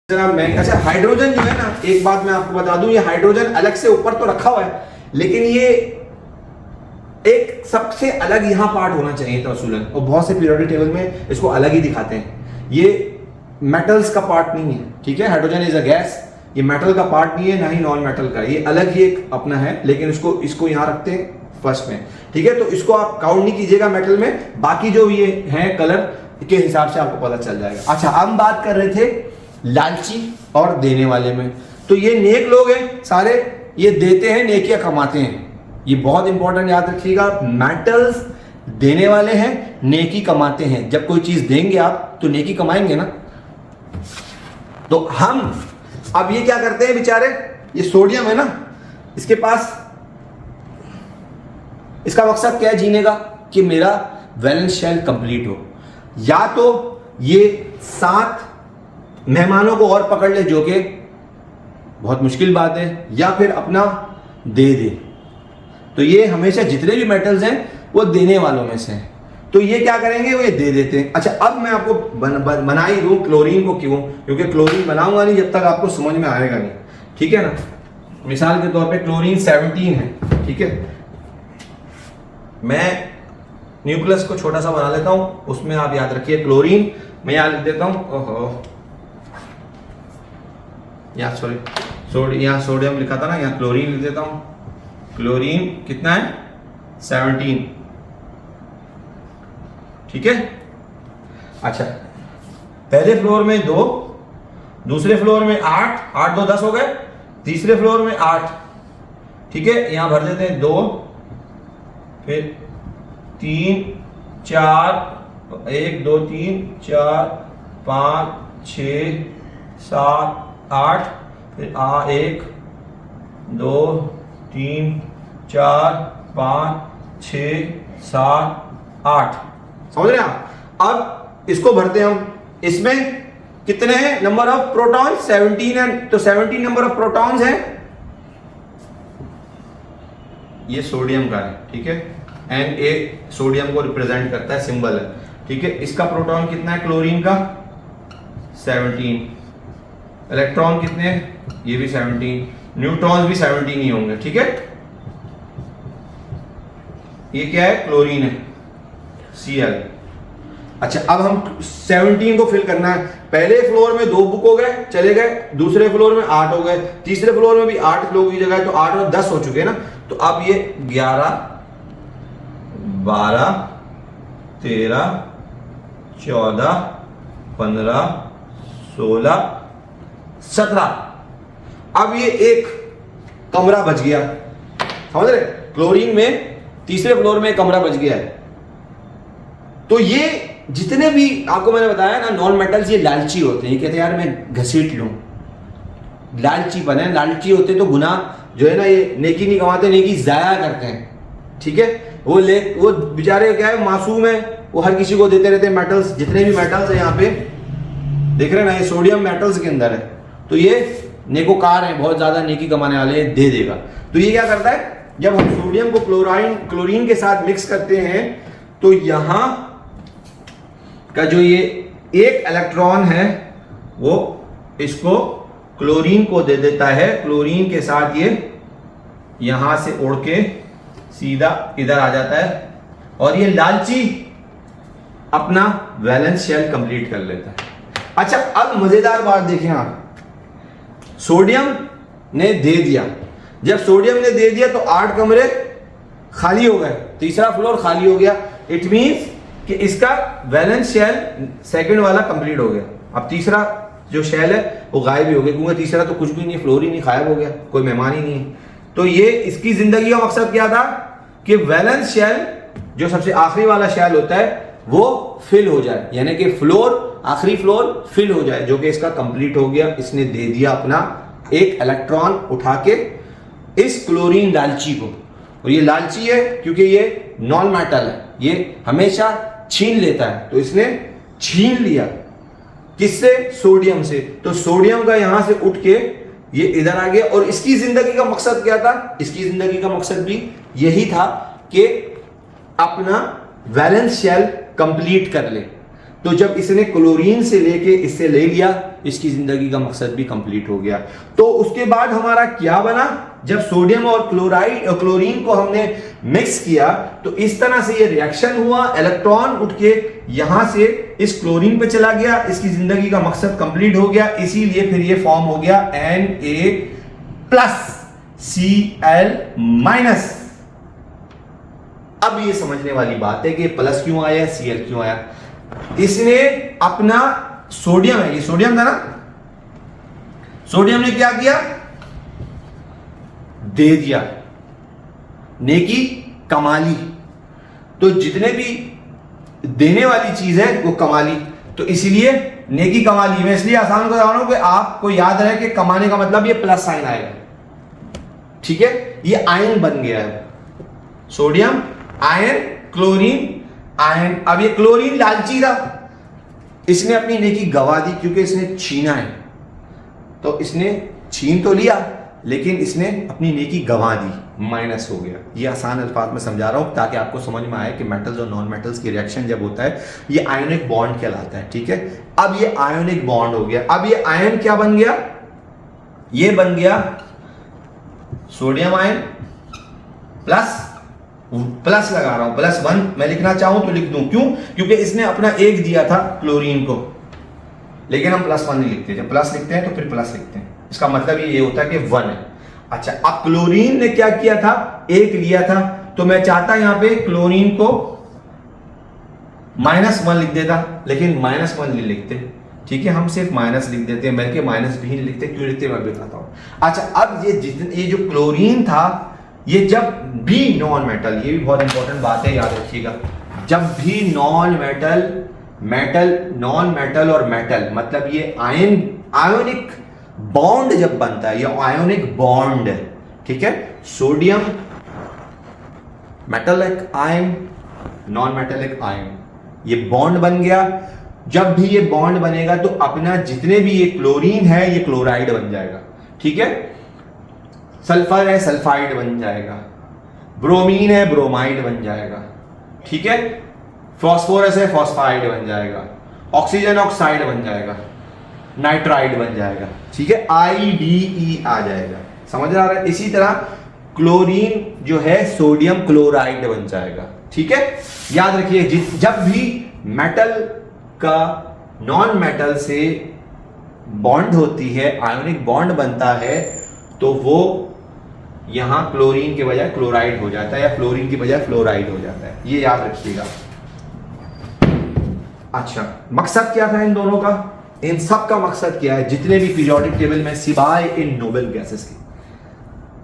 अच्छा, हाइड्रोजन जो है ना, एक बात मैं आपको बता दूं, ये हाइड्रोजन अलग से ऊपर तो रखा हुआ है, लेकिन ये एक सबसे अलग यहां पार्ट होना चाहिए था उसूलन, और बहुत से पीरियोडिक टेबल में इसको अलग ही दिखाते हैं। ये मेटल्स का पार्ट नहीं है, ठीक है। हाइड्रोजन इज अ गैस, ये मेटल का पार्ट नहीं है, ना ही नॉन मेटल का, ये अलग ही एक अपना है, लेकिन इसको यहां रखते हैं फर्स्ट में, ठीक है। तो इसको आप काउंट नहीं कीजिएगा मेटल में, बाकी जो ये है कलर के हिसाब से आपको पता चल जाएगा। अच्छा, हम बात कर रहे थे लालची और देने वाले में। तो ये नेक लोग हैं सारे, ये देते हैं, नेकियां कमाते हैं, ये बहुत इंपॉर्टेंट याद रखिएगा। मेटल्स देने वाले हैं, नेकी कमाते हैं। जब कोई चीज देंगे आप तो नेकी कमाएंगे ना। तो हम अब ये क्या करते हैं बेचारे, ये सोडियम है ना, इसके पास इसका मकसद क्या है जीने का, कि मेरा वैलेंस शेल कंप्लीट हो। या तो ये 7 मेहमानों को और पकड़ ले, जो कि बहुत मुश्किल बात है, या फिर अपना दे दे। तो ये हमेशा जितने भी मेटल्स हैं वो देने वालों में से हैं। तो ये क्या करेंगे, वो ये दे देते हैं। अच्छा, अब मैं आपको बना ही दूं क्लोरीन को, क्यों? क्योंकि क्लोरीन बनाऊंगा नहीं जब तक आपको समझ में आएगा नहीं, ठीक है ना। मिसाल के तौर पे क्लोरीन 17 है, ठीक है। मैं न्यूक्लियस को छोटा सा बना लेता हूं, उसमें आप याद रखिए क्लोरीन, मैं यहां लिख देता हूं, ओहो यहाँ यहाँ सोडियम लिखा था ना, यहाँ क्लोरीन लिख देता हूं। क्लोरीन कितना है, 17, ठीक है। अच्छा, पहले फ्लोर में 2, दूसरे फ्लोर में 8, 8 2 10 हो गए, तीसरे फ्लोर में 8, ठीक है। यहां भर देते हैं 2, फिर 3 4, 1 2 3 4 5 6 7 8, फिर 1 2 3 4 5 6 7 8, समझ रहे हैं आप। अब इसको भरते हैं हम, इसमें कितने हैं नंबर ऑफ प्रोटॉन, 17 है, तो 17 नंबर ऑफ प्रोटॉन्स हैं। ये सोडियम का है, ठीक है। Na सोडियम को रिप्रेजेंट करता है, सिंबल है, ठीक है। इसका प्रोटॉन कितना है क्लोरीन का, 17। इलेक्ट्रॉन कितने हैं, ये भी 17, न्यूट्रॉन्स भी 17 ही होंगे, ठीक है। ये क्या है, क्लोरीन है, Cl। अच्छा, अब हम 17 को फिल करना है। पहले फ्लोर में 2 बुक हो गए, चले गए, दूसरे फ्लोर में 8 हो गए, तीसरे फ्लोर में भी 8 लोगों की जगह, तो 8 और 10 हो चुके हैं ना। तो अब ये 11 12 13 14 15 16 17, अब ये एक कमरा बच गया, समझ रहे। क्लोरीन में तीसरे फ्लोर में एक कमरा बच गया है। तो ये जितने भी आपको मैंने बताया ना नॉन मेटल्स, ये लालची होते हैं। ये कहते हैं यार मैं घसीट लूं, लालची बने। लालची होते तो गुनाह जो है ना, ये नेकी नहीं कमाते, नेकी जाया करते हैं, ठीक है। वो बेचारे क्या है, मासूम है, वो हर किसी को देते रहते हैं मेटल्स। जितने भी मेटल्स है यहाँ पे देख रहे हैं ना, ये सोडियम मेटल्स के अंदर है। तो ये नेकोकार है, बहुत ज्यादा नेकी कमाने वाले, दे देगा। तो ये क्या करता है, जब हम सोडियम को क्लोरीन के साथ मिक्स करते हैं, तो यहां का जो ये एक इलेक्ट्रॉन है वो इसको क्लोरीन को दे देता है। क्लोरीन के साथ ये यहां से उड़ के सीधा इधर आ जाता है, और ये लालची अपना वैलेंस शेल कंप्लीट कर लेता है। अच्छा, अब मजेदार बात देखें आप, सोडियम ने दे दिया। जब सोडियम ने दे दिया तो 8 कमरे खाली हो गए, तीसरा फ्लोर खाली हो गया। इट मींस कि इसका वैलेंस शेल सेकंड वाला कंप्लीट हो गया। अब तीसरा जो शेल है वो गायब ही हो गया, क्योंकि तीसरा तो कुछ भी नहीं, फ्लोर ही नहीं, गायब हो गया, कोई मेहमान ही नहीं है। तो ये इसकी जिंदगी का मकसद क्या था, कि वैलेंस शेल जो सबसे आखिरी वाला शेल होता है वो फिल हो जाए, यानी कि फ्लोर, आखिरी फ्लोर फिल हो जाए, जो कि इसका कंप्लीट हो गया। इसने दे दिया अपना एक इलेक्ट्रॉन उठा के इस क्लोरीन लालची को। और ये लालची है क्योंकि ये नॉन मेटल है, ये हमेशा छीन लेता है। तो इसने छीन लिया, किससे, सोडियम से। तो सोडियम का यहां से उठ के ये इधर आ गया। और इसकी जिंदगी का मकसद क्या था, इसकी जिंदगी का मकसद भी यही था कि अपना वैलेंस शेल कंप्लीट कर ले। तो जब इसने क्लोरीन से लेके इससे ले लिया इसकी जिंदगी का मकसद भी कंप्लीट हो गया। तो उसके बाद हमारा क्या बना, जब सोडियम और क्लोरीन को हमने मिक्स किया तो इस तरह से ये रिएक्शन हुआ, इलेक्ट्रॉन उठ के यहां से इस क्लोरीन पे चला गया, इसकी जिंदगी का मकसद कंप्लीट हो गया। इसीलिए फिर ये फॉर्म हो गया Na+Cl-। अब ये समझने वाली बात है कि प्लस क्यों आया, Cl क्यों आया। इसने अपना सोडियम है, ये सोडियम था ना, सोडियम ने क्या किया, दे दिया, नेकी कमाली। तो जितने भी देने वाली चीज है वो कमाली, तो इसीलिए नेकी कमाली। मैं इसलिए आसान बता रहा हूं कि आपको याद रहे कि कमाने का मतलब ये प्लस साइन आएगा, ठीक है। ये आयन बन गया है, सोडियम आयन, क्लोरीन आयन। अब ये क्लोरीन लालची था, इसने अपनी नेकी गवा दी क्योंकि इसने छीना है। तो इसने छीन तो लिया लेकिन इसने अपनी नेकी गवा दी, माइनस हो गया। ये आसान अल्फाज में समझा रहा हूं ताकि आपको समझ में आए कि मेटल्स और नॉन मेटल्स की रिएक्शन जब होता है ये आयोनिक बॉन्ड कहलाता है, ठीक है। अब ये आयोनिक बॉन्ड हो गया। अब ये आयन क्या बन गया, ये बन गया सोडियम आयन प्लस लगा रहा हूं, +1 मैं लिखना चाहूं तो लिख दूं। क्यों, क्योंकि इसने अपना एक दिया था क्लोरीन को, लेकिन हम +1 नहीं लिखते, जब प्लस लिखते हैं तो फिर प्लस लिखते हैं। इसका मतलब ये होता है कि 1 है। अच्छा, अब क्लोरीन ने क्या किया था, एक लिया था, तो मैं चाहता यहां पे क्लोरीन को -1 लिख देता, लेकिन -1 नहीं लिखते, ठीक है। हम सिर्फ माइनस लिख देते हैं, बल्कि माइनस भी नहीं लिखते। क्यों लिखते हैं मैं बताता हूं। अच्छा, अब ये जो क्लोरीन था, ये जब भी नॉन मेटल, ये भी बहुत इंपॉर्टेंट बात है, याद रखिएगा, जब भी नॉन मेटल और मेटल मतलब ये आयोनिक बॉन्ड जब बनता है, ये आयोनिक बॉन्ड है, ठीक है। Sodium metallic ion, non metallic ion, ये बॉन्ड बन गया। जब भी ये बॉन्ड बनेगा तो अपना जितने भी ये क्लोरीन है ये क्लोराइड बन जाएगा, ठीक है। सल्फर है सल्फाइड बन जाएगा, ब्रोमीन है ब्रोमाइड बन जाएगा, ठीक है। फॉस्फोरस है फॉस्फाइड बन जाएगा, ऑक्सीजन ऑक्साइड बन जाएगा, नाइट्राइड बन जाएगा, ठीक है। IDE आ जाएगा, समझ आ रहा है। इसी तरह क्लोरीन जो है सोडियम क्लोराइड बन जाएगा, ठीक है। याद रखिए, जब भी मेटल का नॉन मेटल से बॉन्ड होती है, आयोनिक बॉन्ड बनता है, तो वो यहां क्लोरीन के बजाय क्लोराइड हो जाता है या फ्लोरीन की बजाय फ्लोराइड हो जाता है, ये याद रखिएगा। अच्छा, मकसद क्या था इन दोनों का, इन सब का मकसद क्या है, जितने भी पीरियोडिक टेबल में सिवाय इन नोबेल गैसेस के।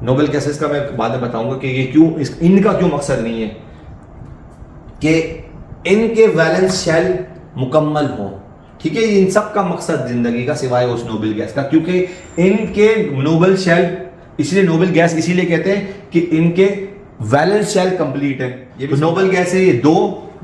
नोबेल गैसेस का मैं बाद में बताऊंगा कि ये क्यों, इनका क्यों मकसद नहीं है कि इनके वैलेंस शेल मुकम्मल हो, ठीक है। इन सब का मकसद जिंदगी का सिवाय उस नोबेल गैस का, क्योंकि इनके नोबेल शेल, इसलिए नोबेल गैस इसीलिए कहते हैं कि इनके वैलेंस शेल कंप्लीट है। ये भी नोबेल गैस है, ये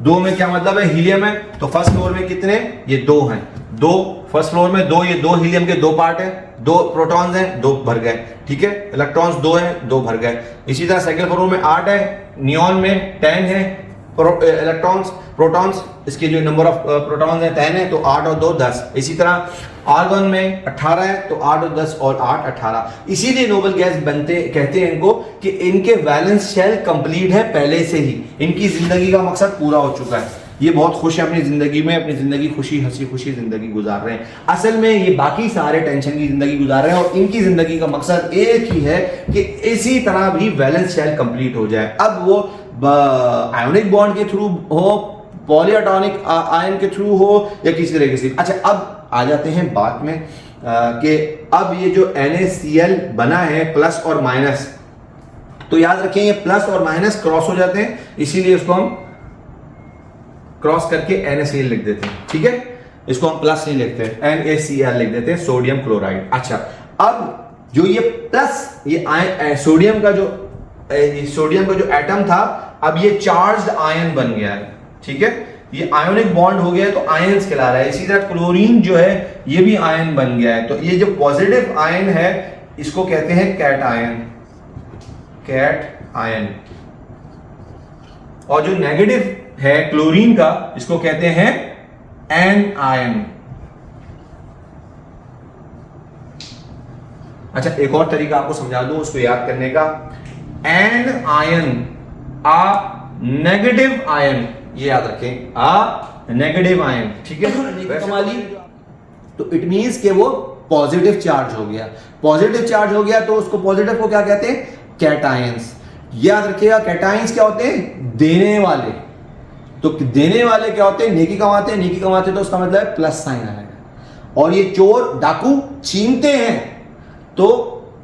दो में क्या मतलब है, हीलियम है, तो फर्स्ट फ्लोर में कितने, ये 2 हैं, 2 फर्स्ट फ्लोर में 2, ये 2 हीलियम के 2 पार्ट है, 2 प्रोटॉन्स हैं, 2 भर गए, ठीक है। इलेक्ट्रॉन्स 2 हैं, 2 भर गए। इसी तरह सेकंड फ्लोर में 8 है, नियॉन में 10 है, इलेक्ट्रॉन्स प्रोटॉन्स, इसके जो नंबर ऑफ प्रोटॉन्स है 10 है, तो 8 और 2 10। इसी तरह आर्गन में 18 है, तो 8 और 10 और 8 18। इसीलिए नोबेल गैस बनते कहते हैं इनको कि इनके वैलेंस शेल कंप्लीट है पहले से ही, इनकी जिंदगी का मकसद पूरा हो चुका है। ये बहुत खुश है अपनी जिंदगी में, अपनी जिंदगी खुशी हंसी खुशी जिंदगी गुजार रहे हैं। असल में ये बाकी सारे टेंशन की जिंदगी गुजार रहे हैं और इनकी जिंदगी का मकसद एक ही है कि इसी तरह भी वैलेंस शेल कंप्लीट हो जाए। अब वो आयोनिक बॉन्ड के थ्रू हो, पॉलीएटॉमिक आयन के थ्रू हो, या किसी तरीके से। अच्छा, अब आ जाते हैं बात में कि अब ये जो NaCl बना है प्लस और माइनस, तो याद रखें ये प्लस और माइनस क्रॉस हो जाते हैं, इसीलिए इसको हम क्रॉस करके NaCl लिख देते हैं, ठीक है। इसको हम प्लस नहीं लिखते, NaCl लिख देते हैं, सोडियम क्लोराइड। अच्छा, अब जो ये प्लस, ये सोडियम का जो एटम था, अब ये चार्ज्ड आयन बन गया है, ठीक है। ये आयोनिक बॉन्ड हो गया है तो आयंस कहला रहा है। इसी तरह क्लोरीन जो है ये भी आयन बन गया है, तो ये जो पॉजिटिव आयन है इसको कहते हैं कैट आयन, और जो नेगेटिव है क्लोरीन का इसको कहते हैं एन आयन, अच्छा, एक और तरीका आपको समझा दूं उसको याद करने का। An ion, uh negative ion, ये याद रखें, आ नेगेटिव आयन, ठीक है। कमाली, तो इट मींस कि वो पॉजिटिव चार्ज हो गया। पॉजिटिव चार्ज हो गया तो उसको पॉजिटिव को क्या कहते हैं? कैटायंस। याद रखिएगा, कैटायंस क्या होते हैं? देने वाले। तो देने वाले क्या होते हैं? नेकी कमाते हैं, नेकी कमाते हैं तो उसका मतलब है प्लस साइन आएगा। और ये चोर डाकू छीनते हैं, तो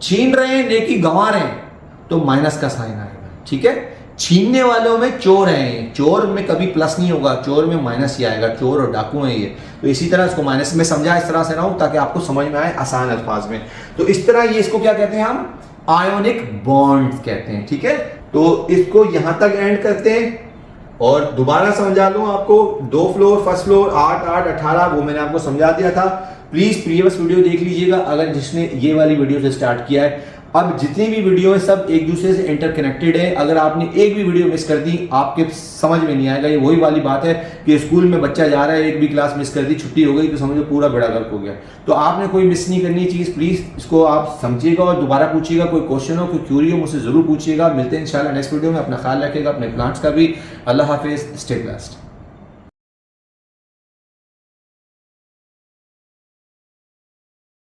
छीन रहे हैं, नेकी गंवा रहे हैं, तो माइनस का साइन आएगा, ठीक है। छीनने वालों में चोर हैं, चोर में कभी प्लस नहीं होगा, चोर में माइनस ही आएगा, चोर और डाकू हैं ये। तो इसी तरह इसको माइनस में समझा इस तरह से रहा हूं ताकि आपको समझ में आए आसान अल्फाज में। तो इस तरह ये इसको क्या कहते हैं? हम आयोनिक बॉन्ड्स कहते हैं, ठीक है। तो इसको यहां तक एंड करते हैं और दोबारा समझा लूं आपको। 2 फ्लोर, फर्स्ट फ्लोर, 8, 8, 18 वो मैंने आपको समझा दिया था। प्लीज प्रीवियस वीडियो देख लीजिएगा अगर जिसने ये वाली वीडियो से स्टार्ट किया है। अब जितनी भी वीडियो है सब एक दूसरे से इंटरकनेक्टेड है। अगर आपने एक भी वीडियो मिस कर दी आपके समझ में नहीं आएगा। ये वही वाली बात है कि स्कूल में बच्चा जा रहा है, एक भी क्लास मिस कर दी, छुट्टी हो गई तो समझो पूरा बेड़ा गर्क हो गया। तो आपने कोई मिस नहीं करनी चीज़, प्लीज इसको आप समझिएगा और दोबारा पूछिएगा। कोई क्वेश्चन हो, कोई क्यूरी हो, मुझसे जरूर पूछिएगा। मिलते हैं इंशाल्लाह नेक्स्ट वीडियो में। अपना ख्याल रखिएगा, अपने प्लांट्स का भी। अल्लाह हाफिज, स्टे ब्लेस्ड।